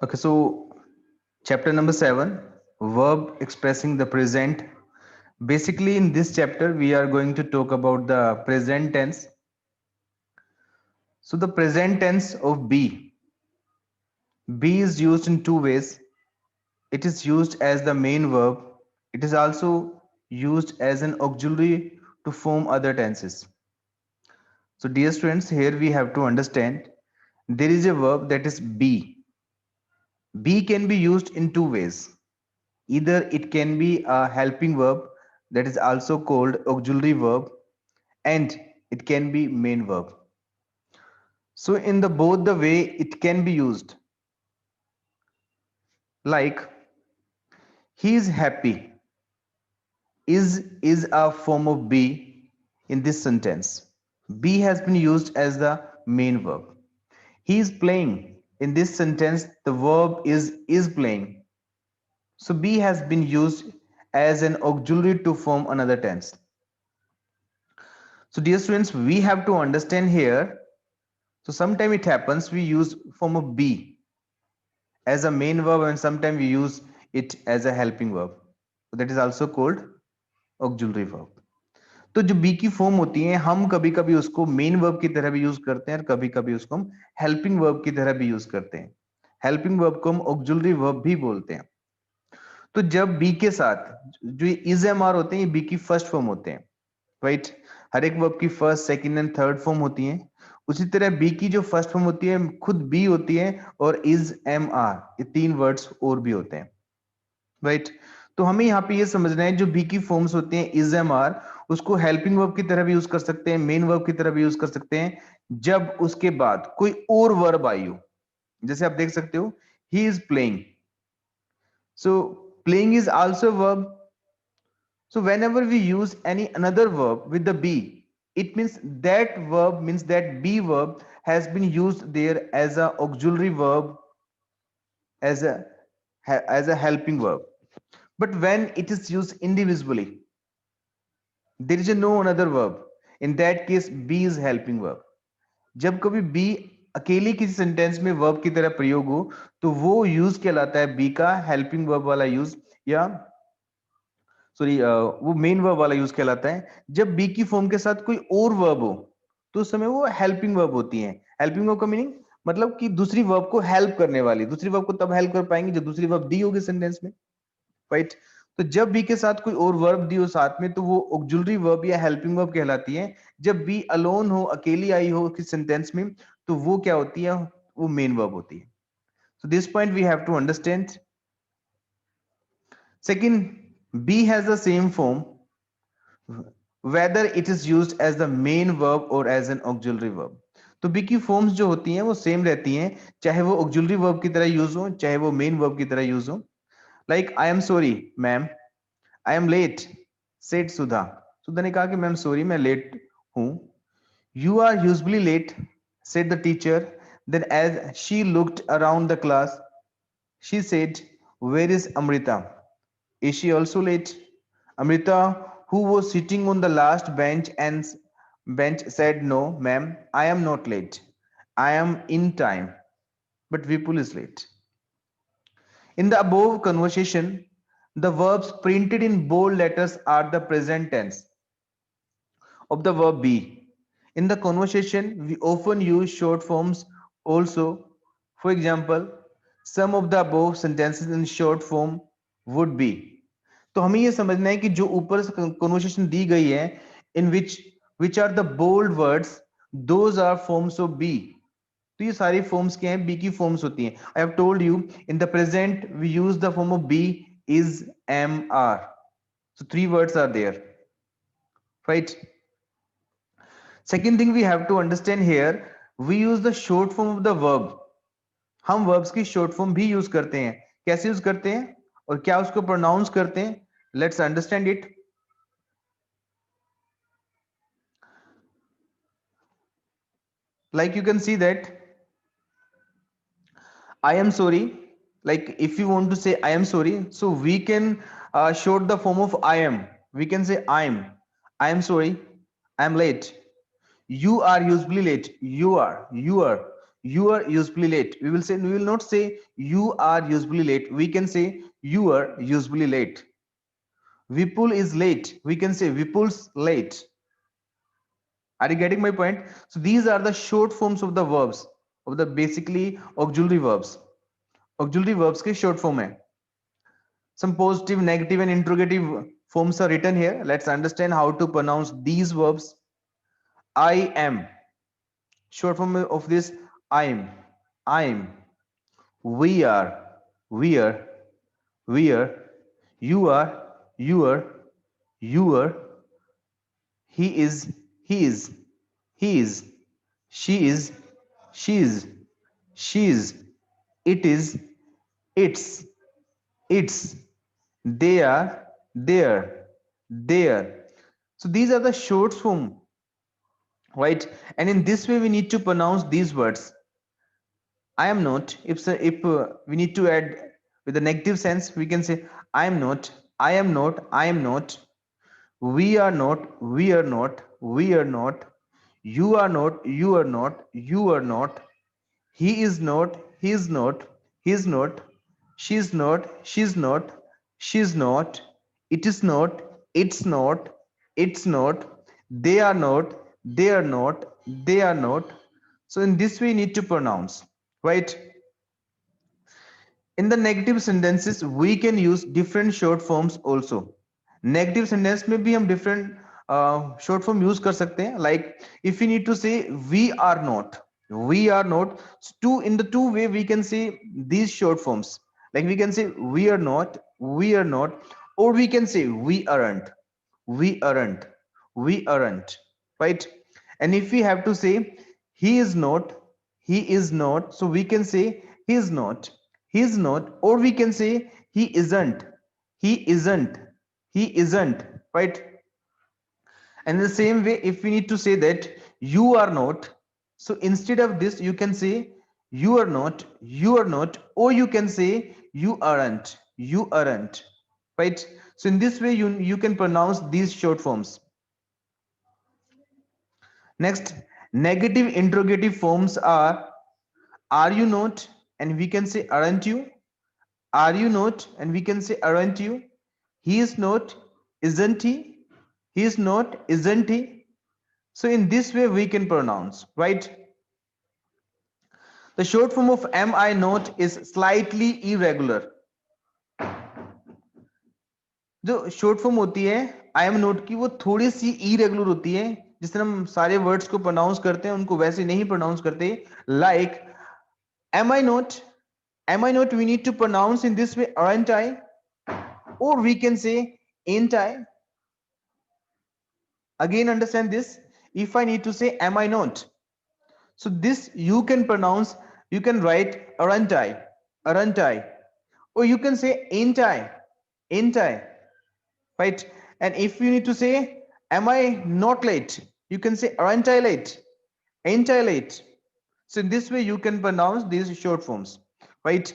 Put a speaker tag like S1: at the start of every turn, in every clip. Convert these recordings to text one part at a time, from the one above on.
S1: Okay, so chapter number 7, verb expressing the present. Basically, in this chapter, we are going to talk about the present tense. So, the present tense of be. Be is used in two ways. It is used as the main verb. It is also used as an auxiliary to form other tenses. So, dear students, here we have to understand there is a verb that is be. Be can be used in two ways. Either it can be a helping verb, that is also called auxiliary verb, and it can be main verb. So in the both the way it can be used, like he is happy is a form of be in this sentence. Be has been used as the main verb. He is playing. In this sentence, the verb is playing. So be has been used as an auxiliary to form another tense. So dear students, we have to understand here. So sometimes it happens we use form of be as a main verb and sometimes we use it as a helping verb. So that is also called auxiliary verb. तो जो B की form होती है हम कभी कभी उसको main verb की तरह भी यूज करते हैं और कभी कभी उसको हम हेल्पिंग वर्ब की तरह भी यूज करते हैं. हेल्पिंग वर्ब को हम ऑक्जुलरी वर्ब भी बोलते हैं. तो जब बी के साथ जो इज एम आर होते हैं ये बी की फर्स्ट फॉर्म होते हैं, राइट. हर एक वर्ब की first second and third form होती है. उसी तरह बी की जो फर्स्ट फॉर्म होती है खुद बी होती है और इज एम आर ये तीन वर्ड्स और भी होते हैं, राइट. तो हमें यहाँ पे ये समझना है जो बी की फॉर्म्स होती हैं इज एम आर उसको हेल्पिंग वर्ब की तरह भी यूज कर सकते हैं, मेन वर्ब की तरह भी यूज कर सकते हैं जब उसके बाद कोई और वर्ब आई हो. जैसे आप देख सकते हो he is playing. So playing is also verb. So whenever we use any another verb with the be, it means that be verb has been used there as a auxiliary verb, as a helping verb. But when it is used individually, there is no another verb. In that case, be is helping verb. जब कभी be अकेले किसी sentence में verb की तरह प्रयोग हो तो वो यूज कहलाता है बी का हेल्पिंग वर्ब वाला यूज, या सॉरी वो मेन वर्ब वाला यूज कहलाता है. जब बी की फॉर्म के साथ कोई और वर्ब हो तो उस समय वो हेल्पिंग वर्ब होती है. हेल्पिंग वर्ब का मीनिंग मतलब कि दूसरी वर्ब को हेल्प करने वाली. दूसरी वर्ब को तब हेल्प कर पाएंगे जब दूसरी वर्ब दी होगी सेंटेंस में, राइट. तो जब बी के साथ कोई और वर्ब दी हो साथ में तो वो ऑक्जुलरी वर्ब या हेल्पिंग वर्ब कहलाती है. जब बी अलोन हो, अकेली आई हो किस सेंटेंस में, तो वो क्या होती है, वो मेन वर्ब होती है. So this point we have to understand. Second, be has the same form whether it is used as the main verb or as an auxiliary verb. तो बी की फॉर्म्स जो होती हैं वो सेम रहती हैं चाहे वो ऑक्सिलरी वर्ब की तरह यूज हो चाहे वो मेन वर्ब की तरह यूज हो. Like I am sorry ma'am, I am late said Sudha. Sudha ने कहा कि मैम सॉरी मैं लेट हूं. You are usually late said the teacher. Then as she looked around the class she said, where is Amrita? Is she also late? Amrita, who was sitting on the last bench, said, no, ma'am, I am not late. I am in time. But Vipul is late. In the above conversation, the verbs printed in bold letters are the present tense of the verb be. In the conversation, we often use short forms also. For example, some of the above sentences in short form would be. तो हमें ये समझना है कि जो ऊपर conversation दी गई है in which are the bold words those are forms of be. तो ये सारी फॉर्म्स क्या हैं, बी की फॉर्म्स होती हैं. I have told you in the present we use the form of be is am are. So three words are there, right. Second thing we have to understand here, we use the short form of the verb. हम verbs की short form भी use करते हैं. कैसे use करते हैं और क्या उसको pronounce करते हैं, let's understand it. Like you can see that I am sorry. Like if you want to say I am sorry, so we can short the form of I am. We can say I am sorry, I am late. You are usually late. You are. You are usually late. We will not say you are usually late. We can say you are usually late. Vipul is late. We can say Vipul's late. Are you getting my point? So these are the short forms of the verbs, of the basically auxiliary verbs. Auxiliary verbs के short form है. Some positive, negative, and interrogative forms are written here. Let's understand how to pronounce these verbs. I am. Short form of this, I'm. I'm. We are. We are. We are. You are. You are. You are. He is. He is. He is. She is. She is. She is. It is. It's. It's. They are. There. There. So these are the short form, right? And in this way, we need to pronounce these words. I am not. If we need to add with a negative sense, we can say I am not. I am not. I am not. We are not. We are not. We are not. You are not. You are not. You are not. He is not. He is not. He is not. She is not. She is not. She is not. It is not. It's not. It's not. They are not. They are not. They are not. So in this way, you need to pronounce, right? In the negative sentences we can use different short forms also. Negative sentence में भी हम different short form use कर सकते हैं. Like if we need to say we are not, we are not, so two in the two way we can say these short forms. Like we can say we are not, we are not, or we can say we aren't, we aren't, we aren't, right? And if we have to say he is not, he is not, so we can say he is not, he is not, or we can say he isn't, he isn't, he isn't, right? And in the same way, if we need to say that you are not, so instead of this you can say you are not, you are not, or you can say you aren't, you aren't, right? So in this way you can pronounce these short forms. Next, negative interrogative forms are you not, and we can say aren't you. Are you not, and we can say aren't you. He is not, isn't he. He is not, isn't he. So in this way we can pronounce, right? The short form of am I not is slightly irregular. जो short form होती है I am note की, वो थोड़ी सी irregular होती है. जिस तरह हम सारे वर्ड्स को प्रोनाउंस करते हैं उनको वैसे नहीं प्रोनाउंस करते. Like am I not, am I not, we need to pronounce in this way aren't I, or we can say ain't I. Again understand this, if I need to say am I not, so this you can pronounce, you can write aren't I, aren't I, or you can say ain't I, ain't I, right? And if you need to say am I not late, you can say aren't I late, ain't I late. So in this way you can pronounce these short forms, right?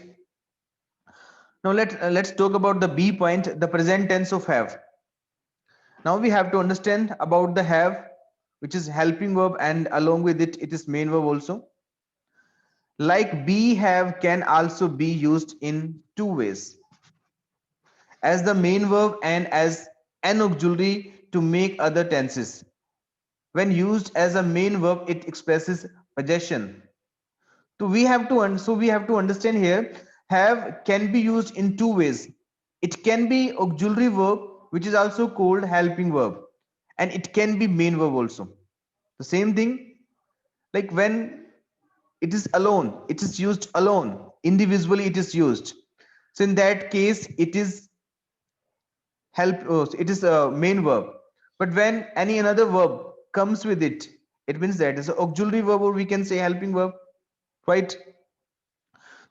S1: Now let's talk about the B point, the present tense of have. Now we have to understand about the have, which is helping verb, and along with it, it is main verb also. Like be have can also be used in two ways, as the main verb and as an auxiliary to make other tenses. When used as a main verb, it expresses possession. So we have to understand here, have can be used in two ways. It can be auxiliary verb, which is also called helping verb, and it can be main verb also. The same thing, like when it is alone, it is used alone, individually it is used. So in that case, it is it is a main verb. But when any another verb comes with it, it means that is an auxiliary verb, or we can say helping verb, right?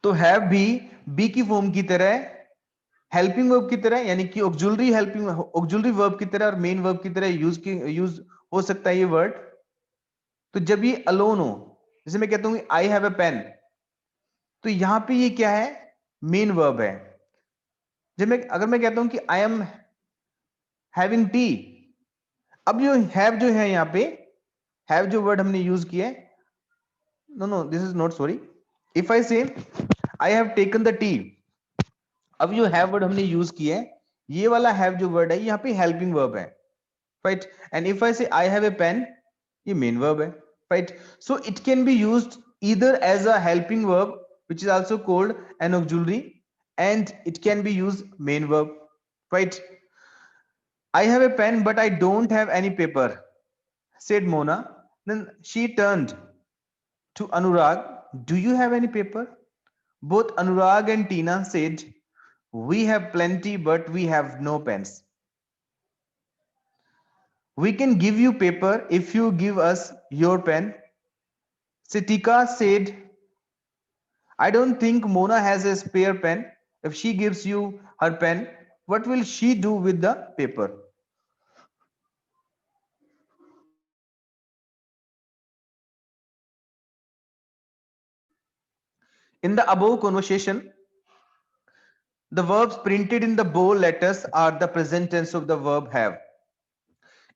S1: तो have भी B की form की तरह, helping verb की तरह, यानी कि auxiliary verb की तरह और मेन वर्ब की तरह यूज हो सकता है ये वर्ड. तो जब ये अलोन हो, जैसे मैं कहता हूं आई हैव अ पेन, तो यहां पे ये क्या है, मेन वर्ब है. जब मैं अगर मैं कहता हूं कि आई एम हैविंग टी, अब जो हैव जो है यहां पे, हैव जो वर्ड हमने यूज किया है, No, this is not sorry. If I say I have taken the tea, अब जो हैव वर्ड हमने यूज किया है, ये वाला हैव जो वर्ड है यहाँ पे हेल्पिंग वर्ब है, राइट. एंड इफ आई से आई हैव ए पेन, ये मेन वर्ब है, right. So it can be used either as a helping verb which is also called an auxiliary, and it can be used main verb, right. I have a pen but I don't have any paper, said Mona. Then she turned to Anurag. Do you have any paper? Both Anurag and Tina said, we have plenty but we have no pens. We can give you paper if you give us your pen. Sitika said, I don't think Mona has a spare pen. If she gives you her pen, what will she do with the paper? In the above conversation, the verbs printed in the bold letters are the present tense of the verb have.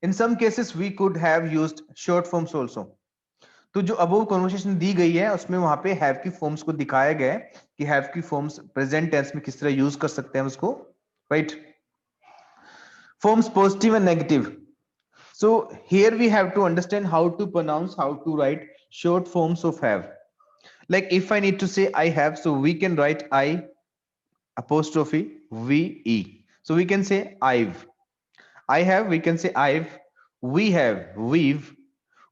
S1: In some cases, we could have used short forms also. तो जो above conversation दी गई है उसमें वहां पे have की forms को दिखाया गया है कि हैव की फॉर्म्स प्रेजेंट टेंस में किस तरह यूज कर सकते हैं उसको, right. Forms positive and negative. So here we have to understand how to pronounce, how to write short forms of have. Like if I need to say I have, so we can write I apostrophe V E. So we can say I've. I have, we can say I've. We have, we've.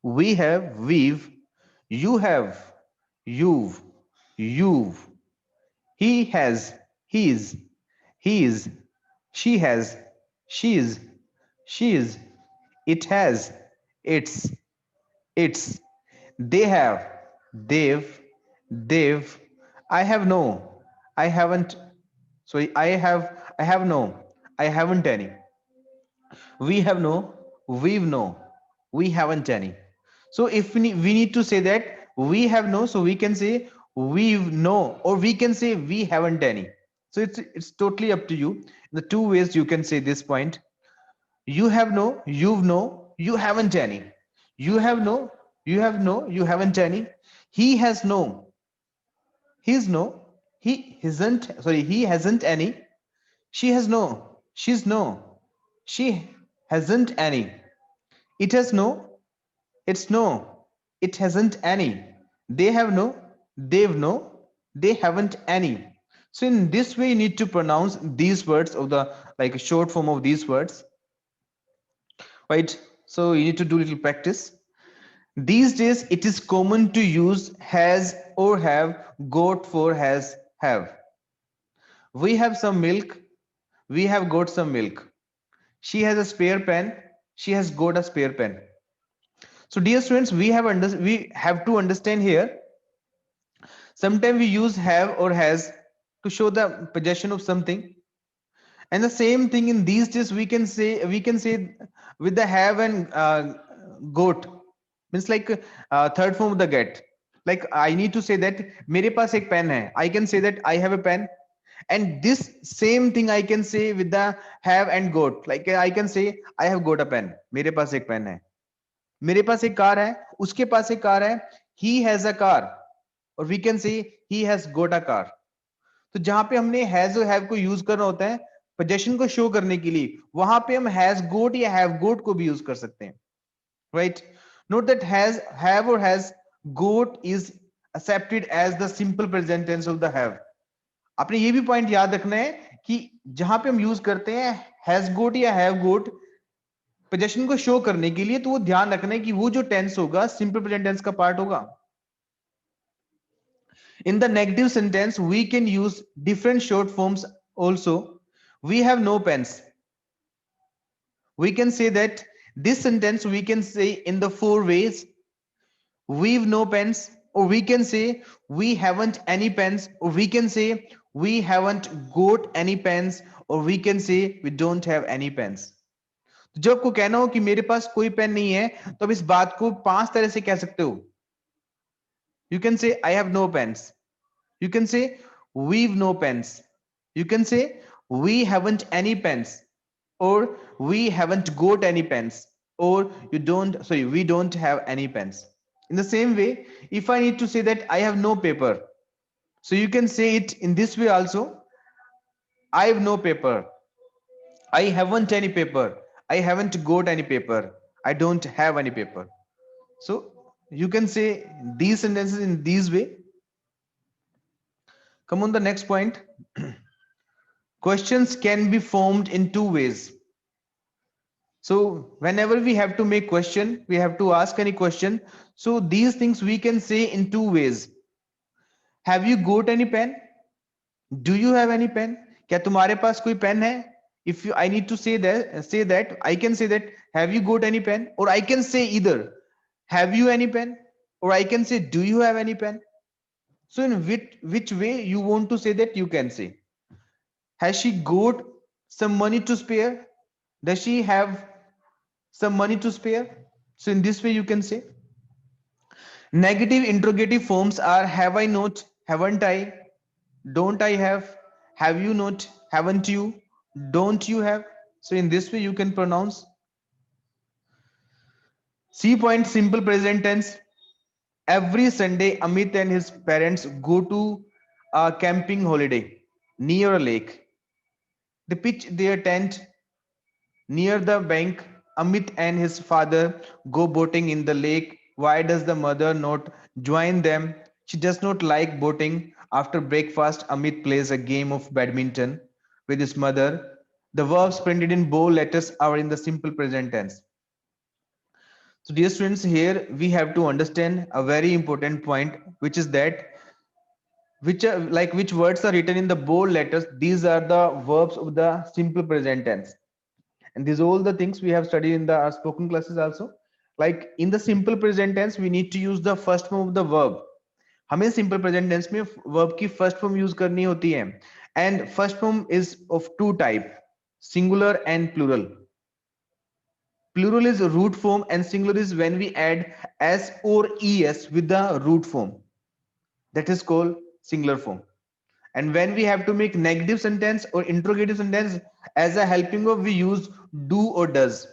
S1: We have, we've. You have, you've. You've. He has, he's. He is. She has, she is. She is. It has, it's. They have, they've. I have no, I haven't. Sorry, I have no, I haven't any. We have no, we've no, we haven't any. So if we need to say that we have no, so we can say we've no, or we can say we haven't any. So it's totally up to you. The two ways you can say this point. You have no, you've no, you haven't any. You have no, you have no, you haven't any. He has no, he's no, he isn't, sorry, he hasn't any. She has no, she's no, she hasn't any. It has no, it's no, it hasn't any. They have no, they've no, they haven't any. So in this way, you need to pronounce these words of the like a short form of these words, right? So you need to do little practice. These days, it is common to use has or have, got for has, have. We have some milk. We have got some milk. She has a spare pen. She has got a spare pen. So dear students, we have to understand here. Sometimes we use have or has to show the possession of something. And the same thing in these days we can say with the have and got, means like third form of the get. Like I need to say that मेरे पास एक pen है. I can say that I have a pen. And this same thing I can say with the have and got. Like I can say I have got a pen. मेरे पास एक pen है. मेरे पास एक car है. उसके पास एक car है. He has a car. और we can say he has got a car. तो जहां पे हमने हैज और हैव को यूज करना होता है पोजेशन को शो करने के लिए, वहां पे हम हैज गोट या हैव गोट को भी यूज कर सकते हैं, right. Note that has, have और has got is accepted as the simple present tense of the have. आपने ये भी पॉइंट याद रखना है कि जहां पे हम यूज करते हैं हैज गोट या हैव गोट पोजेशन को शो करने के लिए, तो वो ध्यान रखना है कि वो जो टेंस होगा सिंपल प्रेजेंट टेंस का पार्ट होगा. In the negative sentence, we can use different short forms also. We have no pens. We can say that this sentence we can say in the four ways. We've no pens, or we can say we haven't any pens, or we can say we haven't got any pens, or we can say we don't have any pens. जब आपको कहना हो कि मेरे पास कोई pen नहीं है, तो आप इस बात को पांच तरह से कह सकते हो. You can say I have no pens. You can say we've no pens. You can say we haven't any pens, or we haven't got any pens, or we don't have any pens. In the same way, if I need to say that I have no paper, so you can say it in this way also. I have no paper. I haven't any paper. I haven't got any paper. I don't have any paper. So you can say these sentences in these way. Come on, the next point. Questions can be formed in two ways. So whenever we have to make question, we have to ask any question. So these things we can say in two ways. Have you got any pen? Do you have any pen? क्या तुम्हारे पास कोई pen है? If you, I need to say that I can say that have you got any pen? Or I can say either have you any pen? Or I can say do you have any pen? So in which way you want to say that, you can say. Has she got some money to spare? Does she have some money to spare? So in this way you can say. Negative interrogative forms are have I not, haven't I, don't I have you not, haven't you, don't you have. So in this way you can pronounce. C point, simple present tense. Every Sunday, Amit and his parents go to a camping holiday near a lake. They pitch their tent near the bank. Amit and his father go boating in the lake. Why does the mother not join them? She does not like boating. After breakfast, Amit plays a game of badminton with his mother. The verbs printed in bold letters are in the simple present tense. So, dear students, here we have to understand a very important point, which is that which words are written in the bold letters. These are the verbs of the simple present tense. And these all the things we have studied in the spoken classes also. Like in the simple present tense, we need to use the first form of the verb. हमें simple present tense में verb की first form use करनी होती है. And first form is of two type, singular and plural. Plural is root form and singular is when we add s or es with the root form. That is called singular form. And when we have to make negative sentence or interrogative sentence, as a helping verb we use do or does,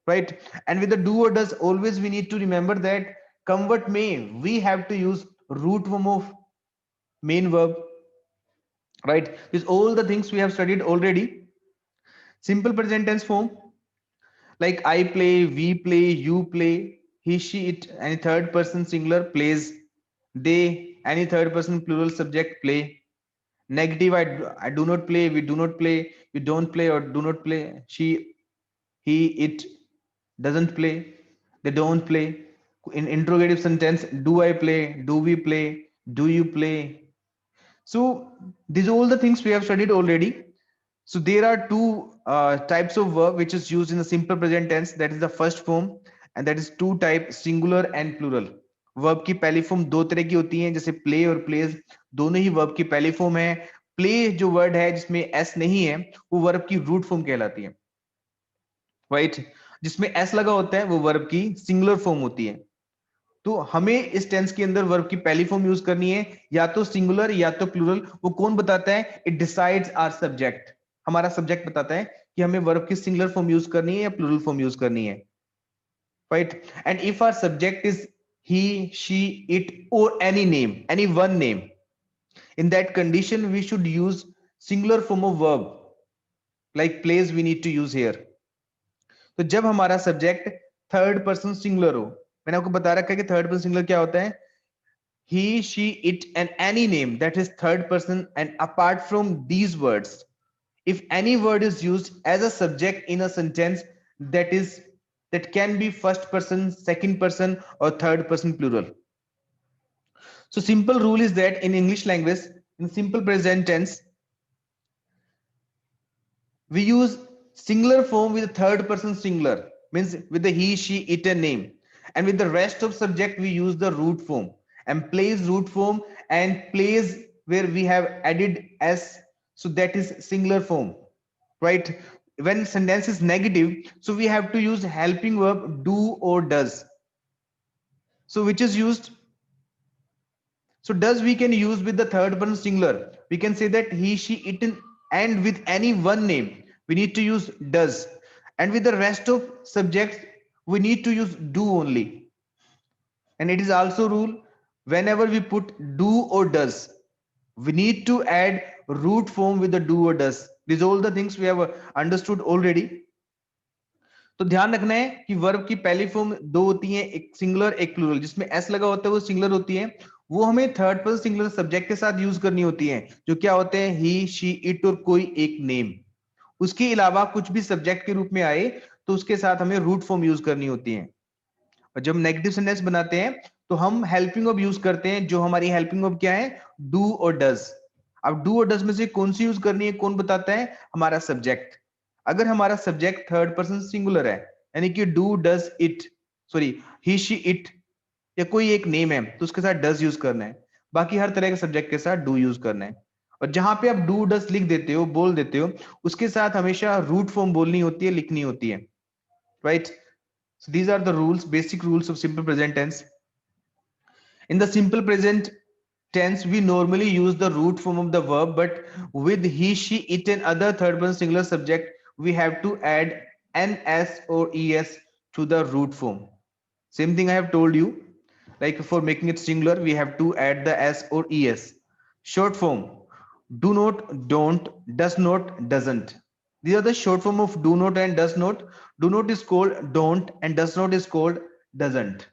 S1: right? And with the do or does, always we need to remember that come what may, we have to use root form of main verb, right? With all the things we have studied already. Simple present tense form, like I play, we play, you play, he, she, it, any third person singular plays, they, any third person plural subject play. Negative, I do not play, we do not play, you don't play or do not play, she, he, it doesn't play, they don't play. In interrogative sentence, do I play, do we play, do you play. So these are all the things we have studied already. So there are two types of verb which is used in the simple present tense. That is the first form, and that is two type, singular and plural. Verb की पहली form दो तरह की होती है, जैसे play और pledge, दोनों ही वर्ब की पहली फॉर्म है. प्ले जो वर्ड है जिसमें एस नहीं है, वो वर्ब की रूट फॉर्म कहलाती है, राइट. जिसमें एस लगा होता है वो वर्ब की सिंगुलर फॉर्म होती है. तो हमें इस टेंस के अंदर वर्ब की पहली फॉर्म यूज करनी है, या तो सिंगुलर या तो प्लूरल. वो कौन बताता है? It decides our subject. हमारा सब्जेक्ट बताता है कि हमें वर्ब की सिंगुलर फॉर्म यूज करनी है या प्लूरल फॉर्म यूज करनी है, right. And if our subject is he, she, it, or any name, any one name, in that condition we should use singular form of verb. Like plays we need to use here. तो जब हमारा subject third person singular हो, मैंने आपको बता रखा है कि थर्ड पर्सन सिंगुलर क्या होता है. He, she, it, and any name that is third person, and apart from these words, if any word is used as a subject in a sentence, that can be first person, second person, or third person plural. So simple rule is that in English language, in simple present tense, we use singular form with the third person singular, means with the he, she, it, and name. And with the rest of subject, we use the root form. And plays root form, and plays where we have added s, so that is singular form, right? When sentence is negative, so we have to use helping verb do or does. So which is used? So does we can use with the third person singular. We can say that he, she, it, and with any one name, we need to use does. And with the rest of subjects, we need to use do only. And it is also rule, whenever we put do or does, we need to add root form with the do or does. These all the things we have understood already. तो ध्यान रखना है कि verb की पहली form दो होती है, एक सिंगुलर एक प्लूरल। जिसमें एस लगा होता है वो सिंगुलर होती है, वो हमें थर्ड पर्सन सिंगुलर सब्जेक्ट के साथ यूज करनी होती है, जो क्या होते हैं ही शी इट और कोई एक नेम। उसके अलावा कुछ भी सब्जेक्ट के रूप में आए तो उसके साथ हमें रूट फॉर्म यूज करनी होती है। और जब नेगेटिव सेंटेंस बनाते हैं तो हम हेल्पिंग वर्ब यूज करते हैं, जो हमारी हेल्पिंग वर्ब क्या है, डू और डज। अब डू और डज में से कौन सी यूज करनी है, कौन बताता है, हमारा सब्जेक्ट। अगर हमारा सब्जेक्ट थर्ड पर्सन सिंगुलर है, यानी कि do does it, sorry he she it, या कोई एक नेम है, तो उसके साथ डज यूज करना है। बाकी हर तरह के सब्जेक्ट के साथ डू यूज करना है। और जहां पे आप डू डज लिख देते हो, बोल देते हो, उसके साथ हमेशा रूट फॉर्म बोलनी होती है, लिखनी होती है, right. So these are the rules, basic rules of simple present tense. In the simple present tense, we normally use the root form of the verb, but with he, she, it, and other third person singular subject, we have to add ns or es to the root form. Same thing I have told you. Like for making it singular, we have to add the s or es. Short form: do not, don't, does not, doesn't. These are the short form of do not and does not. Do not is called don't and does not is called doesn't.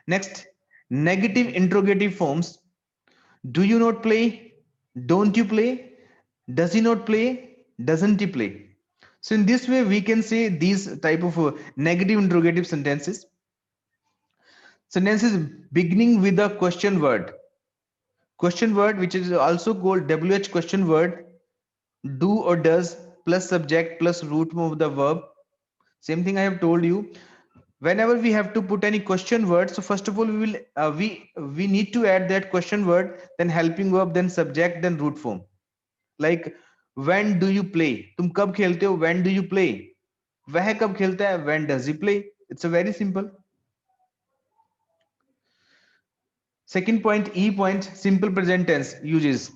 S1: Next, negative interrogative forms. Do you not play? Don't you play? Does he not play? Doesn't he play? So in this way, we can say these type of negative interrogative sentences. Sentences beginning with a question word. Question word, which is also called WH question word, do or does plus subject plus root form of the verb. Same thing I have told you. Whenever we have to put any question word, so first of all we will we need to add that question word, then helping verb, then subject, then root form. Like when do you play, तुम कब खेलते हो, when do you play. वह कब खेलता है, when does he play. It's a very simple. Second point, E point, simple present tense uses.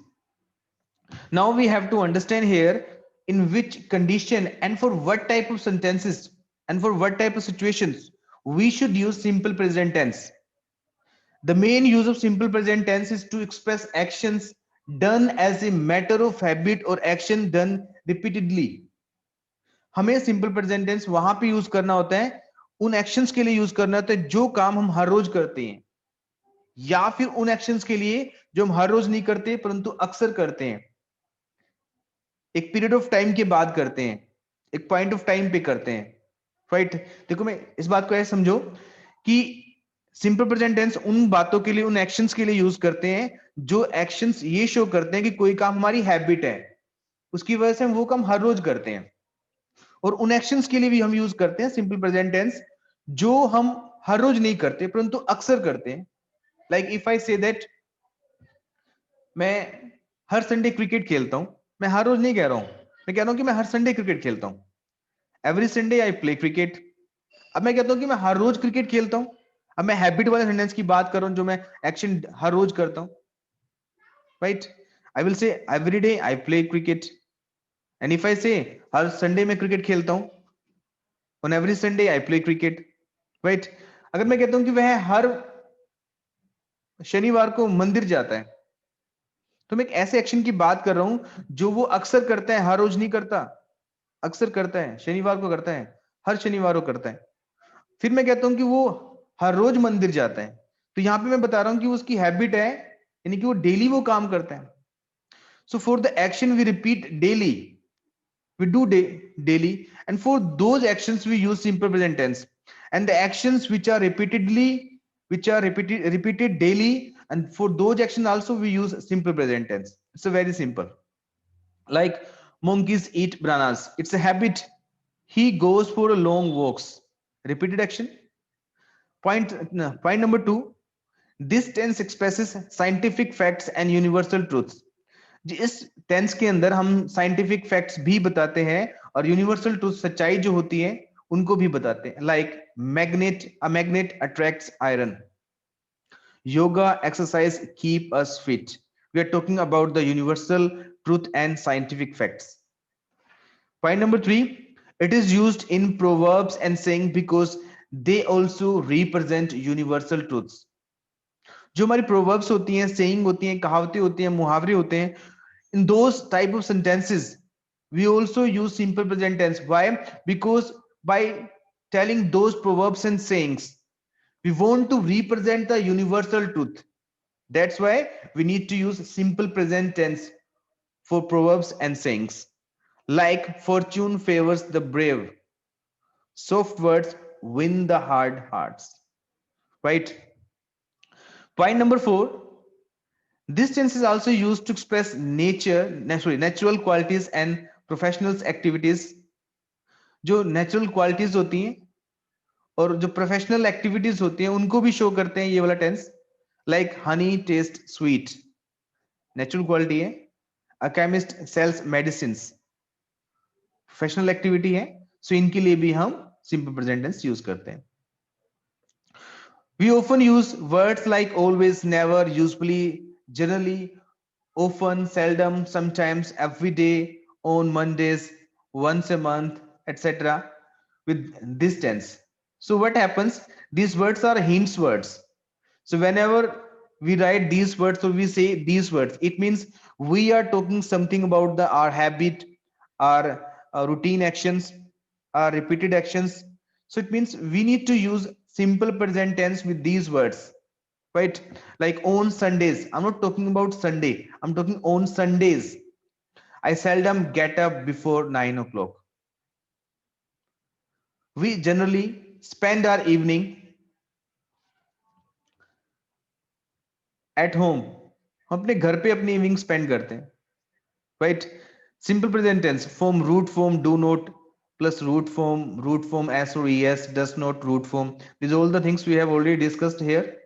S1: Now we have to understand here in which condition and for what type of sentences and for what type of situations we should use simple present tense. The main use of simple present tense is to express actions done as a matter of habit or action done repeatedly. हमें simple present tense वहां पे use करना होता है, उन actions के लिए use करना होता है जो काम हम हर रोज करते हैं, या फिर उन एक्शंस के लिए जो हम हर रोज नहीं करते परंतु अक्सर करते हैं, एक पीरियड ऑफ टाइम के बाद करते हैं, एक पॉइंट ऑफ टाइम पे करते हैं, राइट। देखो मैं इस बात को ऐसे समझो कि सिंपल प्रेजेंट टेंस उन बातों के लिए, उन एक्शंस के लिए यूज करते हैं जो एक्शंस ये शो करते हैं कि कोई काम हमारी हैबिट है, उसकी वजह से हम वो काम हर रोज करते हैं। और उन एक्शंस के लिए भी हम यूज करते हैं सिंपल प्रेजेंट टेंस जो हम हर रोज नहीं करते परंतु अक्सर करते हैं। Like if I say that मैं हर संडे क्रिकेट खेलता हूं, मैं हर रोज नहीं कह रहा हूं, मैं कह रहा हूं कि मैं हर संडे क्रिकेट खेलता हूं, every Sunday I play cricket. अब मैं कहता हूं कि मैं हर रोज क्रिकेट खेलता हूं, अब मैं हैबिट वाले सेंटेंस की बात कर रहा हूं जो मैं एक्शन हर रोज करता हूं, right. I will say every day I play cricket, and if I से हर संडे में क्रिकेट खेलता हूं, on every Sunday I play cricket, right. अगर मैं कहता हूं कि वह हर शनिवार को मंदिर जाता है, तो मैं एक ऐसे एक्शन की बात कर रहा हूं जो वो अक्सर करता है, हर रोज नहीं करता, अक्सर करता है, शनिवार को करता है, हर शनिवार को करता है। फिर मैं कहता हूं कि वो हर रोज मंदिर जाता है, तो यहां पे मैं बता रहा हूं कि वो उसकी हैबिट है, यानी कि वो डेली वो काम करता है। So for the action we repeat daily, we do daily, and for those actions we use simple present tense, and the actions which are repeated daily, and for those actions also we use simple present tense. It's a very simple. Like monkeys eat bananas, it's a habit. He goes for a long walks, repeated action. Point number 2, this tense expresses scientific facts and universal truths. इस tense के अंदर हम scientific facts भी बताते हैं और universal truth, सच्चाई जो होती है उनको भी बताते हैं। Like magnet attracts iron, yoga exercise keep us fit. We are talking about the universal truth and scientific facts. Point number 3, it is used in proverbs and saying because they also represent universal truths. जो हमारी proverbs होती हैं, saying होती हैं, कहावतें होती हैं, मुहावरे होते हैं, in those type of sentences we also use simple present tense. Why? Because by telling those proverbs and sayings we want to represent the universal truth. That's why we need to use simple present tense for proverbs and sayings. Like fortune favors the brave, soft words win the hard hearts. Right? Point number 4, this tense is also used to express natural qualities and professionals activities. जो natural qualities होती हैं और जो professional activities होती हैं उनको भी show करते हैं ये वाला tense. Like honey taste sweet, natural quality है. A chemist sells medicine, professional activity है. सो इनके लिए भी हम सिंपल प्रेजेंट टेंस यूज करते हैं. We often use words like always, never, usually, generally, often, seldom, sometimes, every day, on Mondays, once a month, etc. with this tense. So what happens? These words are hints words. So whenever we write these words or we say these words, it means we are talking something about the our habit, our routine actions, our repeated actions. So it means we need to use simple present tense with these words, right? Like on Sundays. I'm not talking about Sunday. I'm talking on Sundays. I seldom get up before 9 o'clock. We generally spend our evening at home. हम अपने घर पे अपनी evening spend करते हैं, right? Simple present tense form root form do not plus root form s or es, does not, root form. These are all the things we have already discussed here.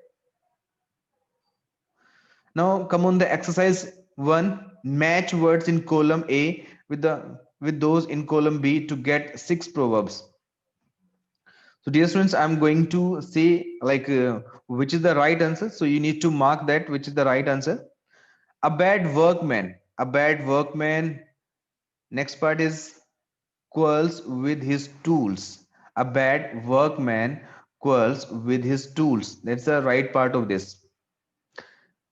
S1: Now come on the exercise 1. Match words in column A with those in column B to get 6 proverbs. So dear students, I'm going to say like which is the right answer. So you need to mark that which is the right answer. A bad workman. A bad workman. Next part is quarrels with his tools. A bad workman quarrels with his tools. That's the right part of this.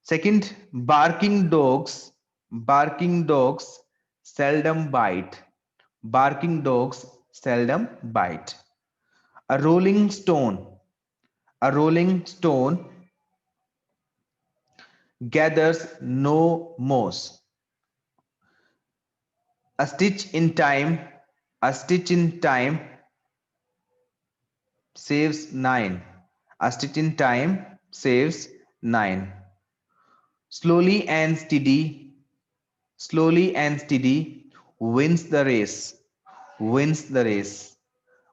S1: Second, barking dogs seldom bite. Barking dogs seldom bite. A rolling stone. A rolling stone gathers no moss. A stitch in time. A stitch in time saves 9. A stitch in time saves 9. Slowly and steady, slowly and steady wins the race, wins the race.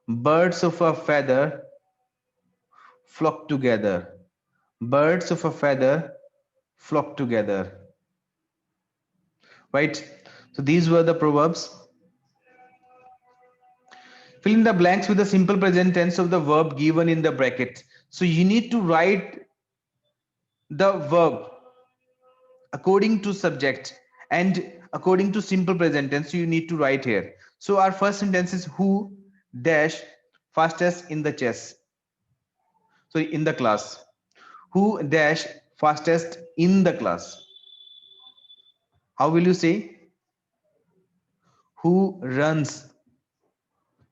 S1: Birds of a feather flock together. Birds of a feather flock together. Right? So these were the proverbs. Fill in the blanks with the simple present tense of the verb given in the bracket. So you need to write the verb according to subject and according to simple present tense you need to write here. So our first sentence is who dash fastest in the chess. So in the class. Who dash fastest in the class. How will you say? Who runs?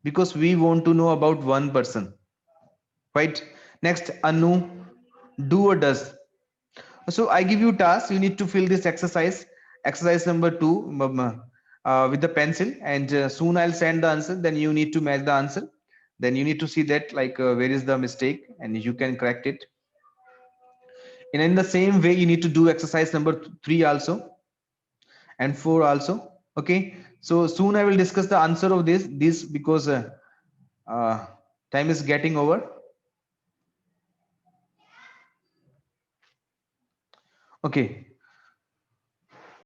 S1: Because we want to know about one person. Right? Next, Anu, do or does. So I give you task. You need to fill this exercise, exercise number 2, with the pencil, and soon I'll send the answer. Then you need to match the answer. Then you need to see that like where is the mistake, and you can correct it. And in the same way, you need to do exercise number 3 also and 4 also. Okay. So soon I will discuss the answer of this because uh, time is getting over. Okay.